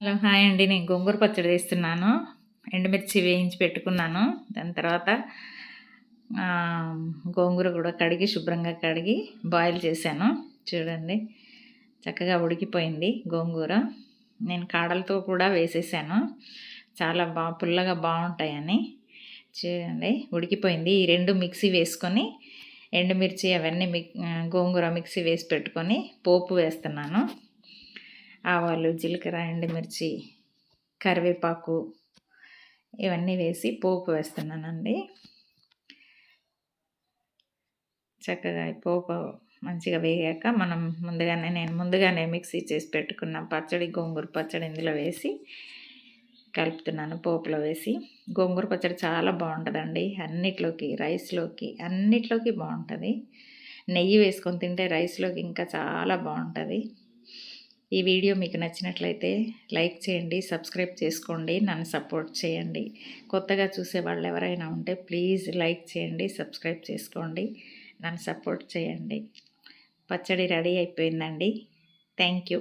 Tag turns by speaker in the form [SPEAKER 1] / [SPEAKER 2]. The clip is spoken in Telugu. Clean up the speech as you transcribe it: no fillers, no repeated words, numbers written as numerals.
[SPEAKER 1] హలో హాయ్ అండి. నేను గోంగూర పచ్చడి వేస్తున్నాను. ఎండుమిర్చి వేయించి పెట్టుకున్నాను. దాని తర్వాత గోంగూర కూడా కడిగి శుభ్రంగా కడిగి బాయిల్ చేశాను. చూడండి చక్కగా ఉడికిపోయింది గోంగూర. నేను కాడలతో కూడా వేసేసాను. చాలా పుల్లగా బాగుంటాయని. చూడండి ఉడికిపోయింది. ఈ రెండు మిక్సీ వేసుకొని ఎండుమిర్చి అవన్నీ గోంగూర మిక్సీ వేసి పెట్టుకొని పోపు వేస్తున్నాను. ఆవాలు, జీలకర్ర, ఎండుమిర్చి, కరివేపాకు ఇవన్నీ వేసి పోపు వేస్తున్నానండి. చక్కగా పోపు మంచిగా వేగాక నేను ముందుగానే మిక్సీ చేసి పెట్టుకున్న పచ్చడి, గోంగూర పచ్చడి ఇందులో వేసి కలుపుతున్నాను. పోపులో వేసి గోంగూర పచ్చడి చాలా బాగుంటుందండి. అన్నిట్లోకి, రైస్లోకి అన్నిట్లోకి బాగుంటుంది. నెయ్యి వేసుకొని తింటే రైస్లోకి ఇంకా చాలా బాగుంటుంది. ఈ వీడియో మీకు నచ్చినట్లయితే లైక్ చేయండి, సబ్స్క్రైబ్ చేసుకోండి, నన్ను సపోర్ట్ చేయండి. కొత్తగా చూసే వాళ్ళు ఎవరైనా ఉంటే ప్లీజ్ లైక్ చేయండి, సబ్స్క్రైబ్ చేసుకోండి, నన్ను సపోర్ట్ చేయండి. పచ్చడి రెడీ అయిపోయిందండి. Thank you.